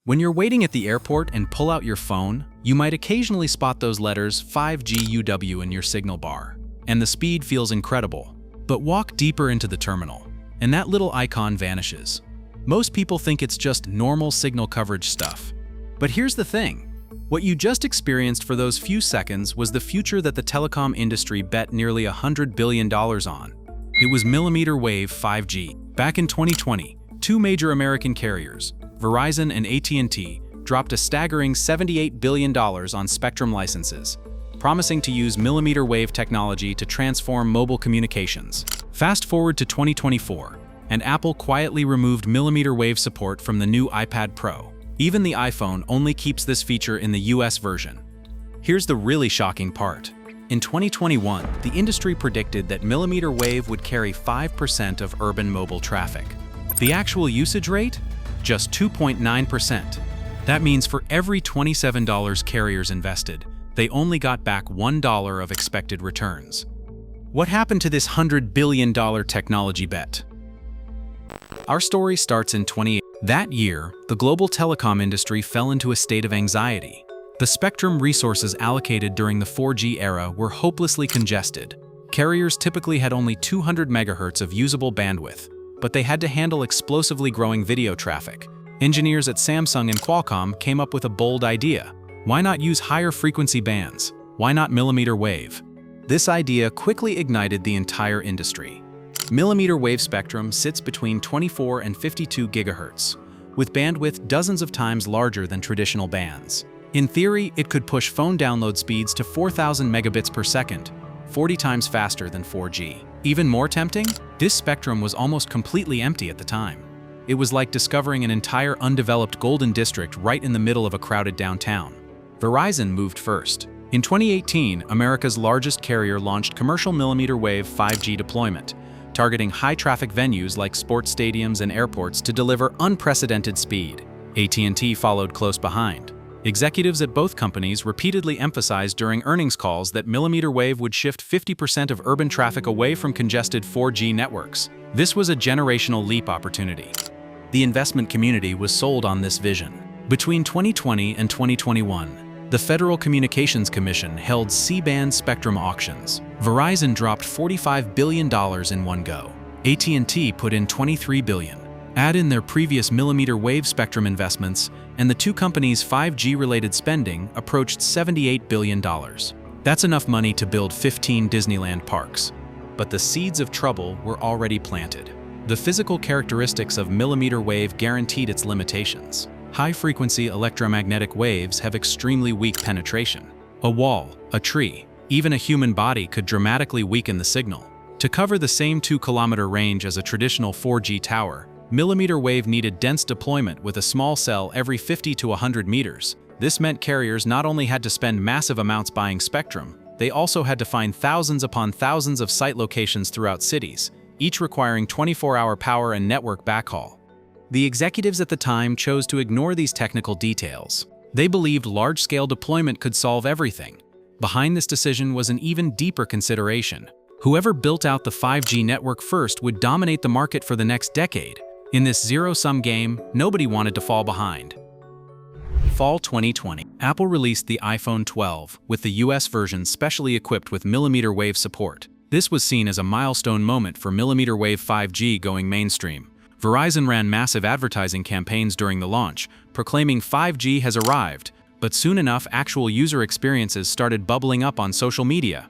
When you're waiting at the airport and pull out your phone, you might occasionally spot those letters 5G UW in your signal bar, and the speed feels incredible. But walk deeper into the terminal, and that little icon vanishes. Most people think it's just normal signal coverage stuff. But here's the thing. What you just experienced for those few seconds was the future that the telecom industry bet nearly $100 billion on. It was millimeter wave 5G. Back in 2020, two major American carriers, Verizon and AT&T, dropped a staggering $78 billion on spectrum licenses, promising to use millimeter wave technology to transform mobile communications. Fast forward to 2024, and Apple quietly removed millimeter wave support from the new iPad Pro. Even the iPhone only keeps this feature in the US version. Here's the really shocking part. In 2021, the industry predicted that millimeter wave would carry 5% of urban mobile traffic. The actual usage rate? Just 2.9%. That means for every $27 carriers invested, they only got back $1 of expected returns. What happened to this $100 billion technology bet? Our story starts in 2018. That year, the global telecom industry fell into a state of anxiety. The spectrum resources allocated during the 4G era were hopelessly congested. Carriers typically had only 200 megahertz of usable bandwidth, but they had to handle explosively growing video traffic. Engineers at Samsung and Qualcomm came up with a bold idea. Why not use higher frequency bands? Why not millimeter wave? This idea quickly ignited the entire industry. Millimeter wave spectrum sits between 24 and 52 gigahertz, with bandwidth dozens of times larger than traditional bands. In theory, it could push phone download speeds to 4,000 megabits per second, 40 times faster than 4G. Even more tempting? This spectrum was almost completely empty at the time. It was like discovering an entire undeveloped golden district right in the middle of a crowded downtown. Verizon moved first. In 2018, America's largest carrier launched commercial millimeter wave 5G deployment, targeting high-traffic venues like sports stadiums and airports to deliver unprecedented speed. AT&T followed close behind. Executives at both companies repeatedly emphasized during earnings calls that millimeter wave would shift 50% of urban traffic away from congested 4G networks. This was a generational leap opportunity. The investment community was sold on this vision. Between 2020 and 2021, the Federal Communications Commission held C-band spectrum auctions. Verizon dropped $45 billion in one go. AT&T put in $23 billion. Add in their previous millimeter wave spectrum investments, and the two companies' 5G-related spending approached $78 billion. That's enough money to build 15 Disneyland parks. But the seeds of trouble were already planted. The physical characteristics of millimeter wave guaranteed its limitations. High-frequency electromagnetic waves have extremely weak penetration. A wall, a tree, even a human body could dramatically weaken the signal. To cover the same 2-kilometer range as a traditional 4G tower, millimeter wave needed dense deployment with a small cell every 50 to 100 meters. This meant carriers not only had to spend massive amounts buying spectrum, they also had to find thousands upon thousands of site locations throughout cities, each requiring 24-hour power and network backhaul. The executives at the time chose to ignore these technical details. They believed large-scale deployment could solve everything. Behind this decision was an even deeper consideration. Whoever built out the 5G network first would dominate the market for the next decade. In this zero-sum game, nobody wanted to fall behind. Fall 2020, Apple released the iPhone 12, with the US version specially equipped with millimeter wave support. This was seen as a milestone moment for millimeter wave 5G going mainstream. Verizon ran massive advertising campaigns during the launch, proclaiming 5G has arrived, but soon enough actual user experiences started bubbling up on social media.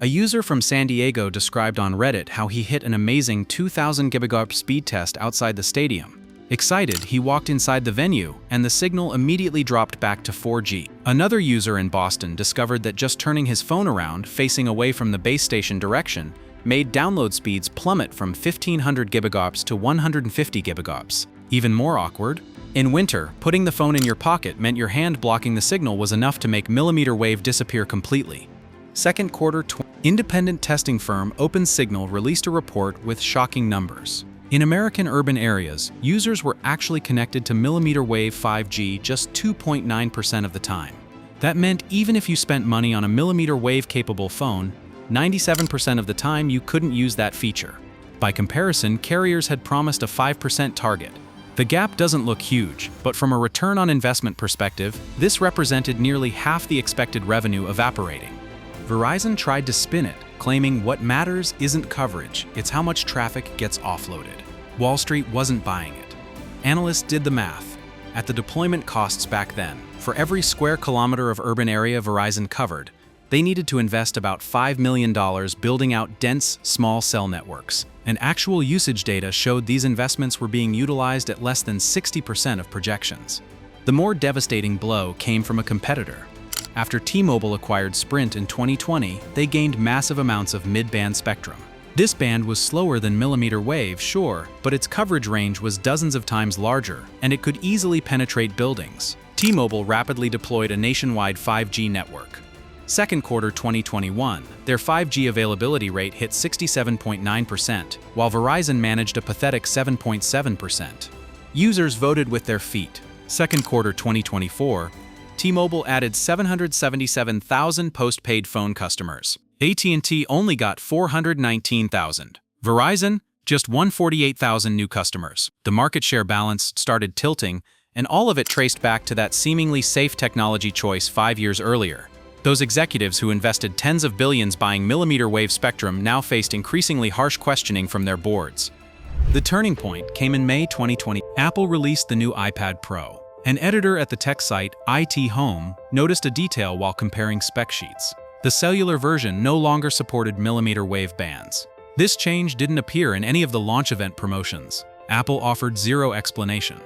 A user from San Diego described on Reddit how he hit an amazing 2,000 gigabit speed test outside the stadium. Excited, he walked inside the venue, and the signal immediately dropped back to 4G. Another user in Boston discovered that just turning his phone around, facing away from the base station direction, made download speeds plummet from 1,500 gigabits to 150 gigabits. Even more awkward? In winter, putting the phone in your pocket meant your hand blocking the signal was enough to make millimeter wave disappear completely. Second quarter, independent testing firm OpenSignal released a report with shocking numbers. In American urban areas, users were actually connected to millimeter wave 5G just 2.9% of the time. That meant even if you spent money on a millimeter wave-capable phone, 97% of the time you couldn't use that feature. By comparison, carriers had promised a 5% target. The gap doesn't look huge, but from a return on investment perspective, this represented nearly half the expected revenue evaporating. Verizon tried to spin it, claiming what matters isn't coverage, it's how much traffic gets offloaded. Wall Street wasn't buying it. Analysts did the math. At the deployment costs back then, for every square kilometer of urban area Verizon covered, they needed to invest about $5 million building out dense, small cell networks. And actual usage data showed these investments were being utilized at less than 60% of projections. The more devastating blow came from a competitor. After T-Mobile acquired Sprint in 2020, they gained massive amounts of mid-band spectrum. This band was slower than millimeter wave, sure, but its coverage range was dozens of times larger, and it could easily penetrate buildings. T-Mobile rapidly deployed a nationwide 5G network. Second quarter 2021, their 5G availability rate hit 67.9%, while Verizon managed a pathetic 7.7%. Users voted with their feet. Second quarter 2024, T-Mobile added 777,000 postpaid phone customers. AT&T only got 419,000. Verizon, just 148,000 new customers. The market share balance started tilting, and all of it traced back to that seemingly safe technology choice 5 years earlier. Those executives who invested tens of billions buying millimeter wave spectrum now faced increasingly harsh questioning from their boards. The turning point came in May 2020. Apple released the new iPad Pro. An editor at the tech site IT Home noticed a detail while comparing spec sheets. The cellular version no longer supported millimeter wave bands. This change didn't appear in any of the launch event promotions. Apple offered zero explanation.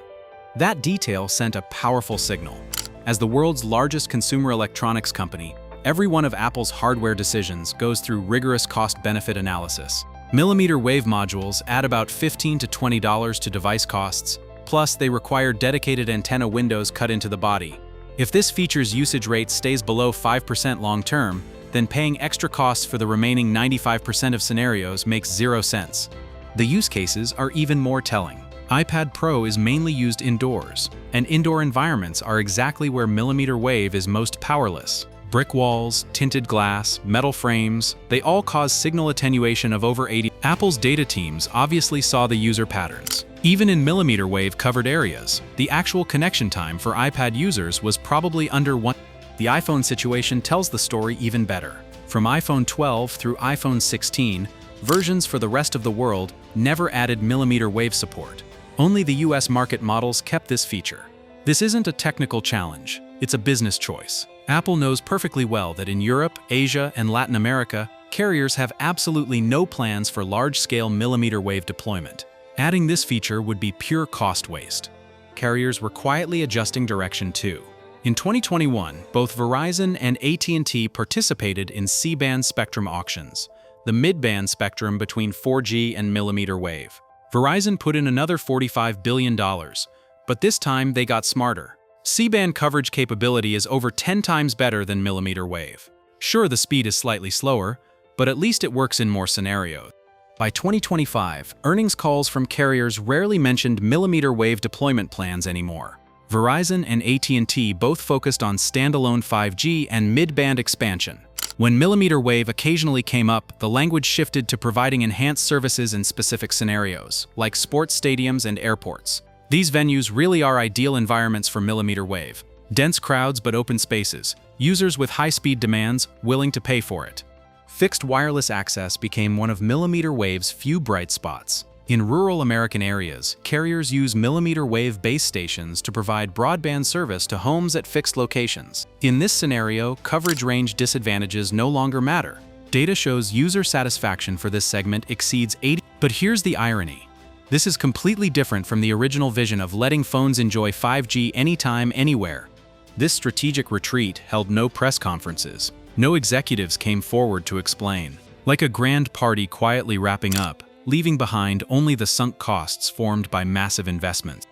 That detail sent a powerful signal. As the world's largest consumer electronics company, every one of Apple's hardware decisions goes through rigorous cost-benefit analysis. Millimeter wave modules add about $15 to $20 to device costs, plus they require dedicated antenna windows cut into the body. If this feature's usage rate stays below 5% long-term, then paying extra costs for the remaining 95% of scenarios makes zero sense. The use cases are even more telling. iPad Pro is mainly used indoors, and indoor environments are exactly where millimeter wave is most powerless. Brick walls, tinted glass, metal frames, they all cause signal attenuation of over 80%. Apple's data teams obviously saw the user patterns. Even in millimeter wave covered areas, the actual connection time for iPad users was probably under 1. The iPhone situation tells the story even better. From iPhone 12 through iPhone 16, versions for the rest of the world never added millimeter wave support. Only the US market models kept this feature. This isn't a technical challenge, it's a business choice. Apple knows perfectly well that in Europe, Asia, and Latin America, carriers have absolutely no plans for large-scale millimeter wave deployment. Adding this feature would be pure cost waste. Carriers were quietly adjusting direction too. In 2021, both Verizon and AT&T participated in C-band spectrum auctions, the mid-band spectrum between 4G and millimeter wave. Verizon put in another $45 billion, but this time they got smarter. C-band coverage capability is over 10 times better than millimeter wave. Sure, the speed is slightly slower, but at least it works in more scenarios. By 2025, earnings calls from carriers rarely mentioned millimeter wave deployment plans anymore. Verizon and AT&T both focused on standalone 5G and mid-band expansion. When millimeter wave occasionally came up, the language shifted to providing enhanced services in specific scenarios, like sports stadiums and airports. These venues really are ideal environments for millimeter wave. Dense crowds but open spaces, users with high-speed demands willing to pay for it. Fixed wireless access became one of millimeter wave's few bright spots. In rural American areas, carriers use millimeter wave base stations to provide broadband service to homes at fixed locations. In this scenario, coverage range disadvantages no longer matter. Data shows user satisfaction for this segment exceeds 80%. But here's the irony. This is completely different from the original vision of letting phones enjoy 5G anytime, anywhere. This strategic retreat held no press conferences. No executives came forward to explain. Like a grand party quietly wrapping up, leaving behind only the sunk costs formed by massive investments.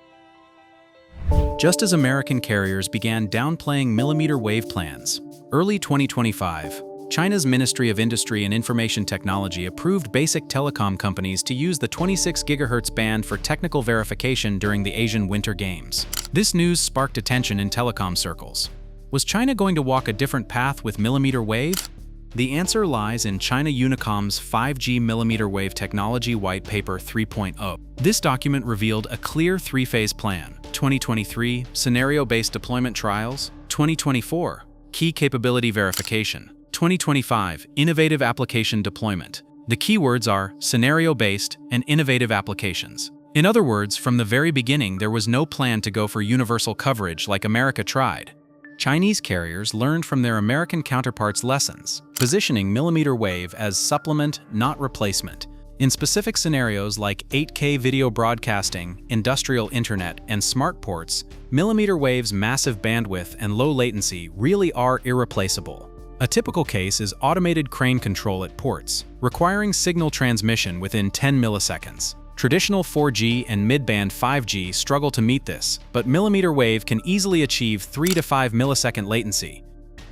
Just as American carriers began downplaying millimeter wave plans, early 2025, China's Ministry of Industry and Information Technology approved basic telecom companies to use the 26 GHz band for technical verification during the Asian Winter Games. This news sparked attention in telecom circles. Was China going to walk a different path with millimeter wave? The answer lies in China Unicom's 5G millimeter wave technology white paper 3.0. This document revealed a clear three-phase plan: 2023 scenario-based deployment trials, 2024 key capability verification, 2025 innovative application deployment. The keywords are scenario-based and innovative applications. In other words, from the very beginning, there was no plan to go for universal coverage like America tried. Chinese carriers learned from their American counterparts' lessons, positioning millimeter wave as supplement, not replacement. In specific scenarios like 8K video broadcasting, industrial internet, and smart ports, millimeter wave's massive bandwidth and low latency really are irreplaceable. A typical case is automated crane control at ports, requiring signal transmission within 10 milliseconds. Traditional 4G and mid-band 5G struggle to meet this, but millimeter wave can easily achieve 3 to 5 millisecond latency.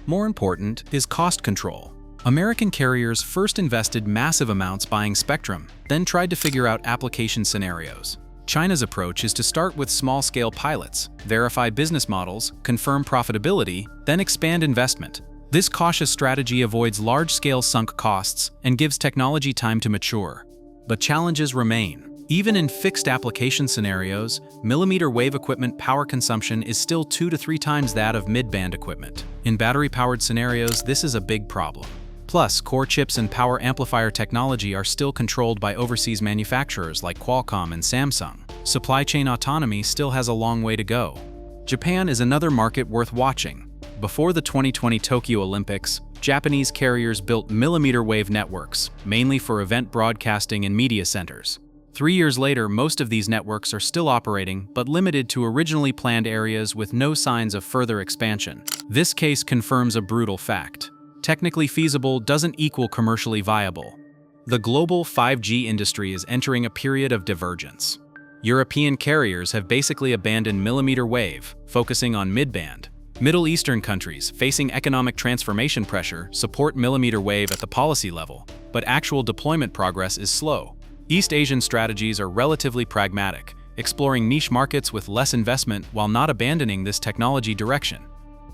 More important is cost control. American carriers first invested massive amounts buying spectrum, then tried to figure out application scenarios. China's approach is to start with small-scale pilots, verify business models, confirm profitability, then expand investment. This cautious strategy avoids large-scale sunk costs and gives technology time to mature. But challenges remain. Even in fixed application scenarios, millimeter wave equipment power consumption is still 2 to 3 times that of mid-band equipment. In battery-powered scenarios, this is a big problem. Plus, core chips and power amplifier technology are still controlled by overseas manufacturers like Qualcomm and Samsung. Supply chain autonomy still has a long way to go. Japan is another market worth watching. Before the 2020 Tokyo Olympics, Japanese carriers built millimeter wave networks, mainly for event broadcasting and media centers. 3 years later, most of these networks are still operating, but limited to originally planned areas with no signs of further expansion. This case confirms a brutal fact. Technically feasible doesn't equal commercially viable. The global 5G industry is entering a period of divergence. European carriers have basically abandoned millimeter wave, focusing on mid-band. Middle Eastern countries, facing economic transformation pressure, support millimeter wave at the policy level, but actual deployment progress is slow. East Asian strategies are relatively pragmatic, exploring niche markets with less investment while not abandoning this technology direction.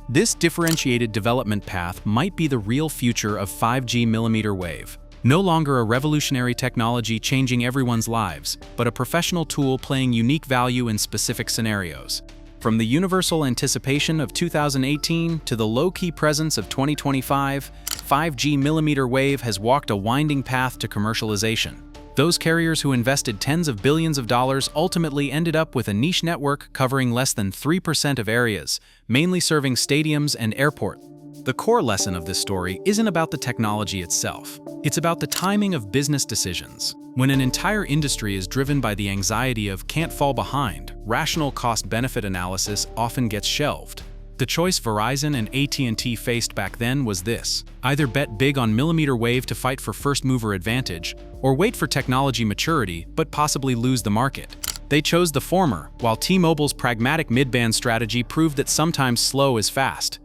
This differentiated development path might be the real future of 5G millimeter wave. No longer a revolutionary technology changing everyone's lives, but a professional tool playing unique value in specific scenarios. From the universal anticipation of 2018 to the low-key presence of 2025, 5G millimeter wave has walked a winding path to commercialization. Those carriers who invested tens of billions of dollars ultimately ended up with a niche network covering less than 3% of areas, mainly serving stadiums and airports. The core lesson of this story isn't about the technology itself. It's about the timing of business decisions. When an entire industry is driven by the anxiety of can't fall behind, rational cost-benefit analysis often gets shelved. The choice Verizon and AT&T faced back then was this: either bet big on millimeter wave to fight for first-mover advantage, or wait for technology maturity but possibly lose the market. They chose the former, while T-Mobile's pragmatic mid-band strategy proved that sometimes slow is fast.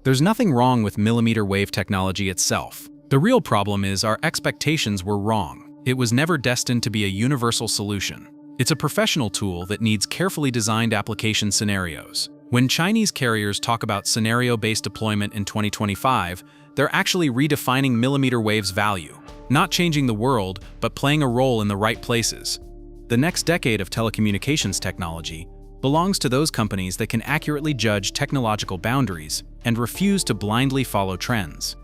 There's nothing wrong with millimeter wave technology itself. The real problem is our expectations were wrong. It was never destined to be a universal solution. It's a professional tool that needs carefully designed application scenarios. When Chinese carriers talk about scenario-based deployment in 2025, they're actually redefining millimeter wave's value, not changing the world, but playing a role in the right places. The next decade of telecommunications technology belongs to those companies that can accurately judge technological boundaries and refuse to blindly follow trends.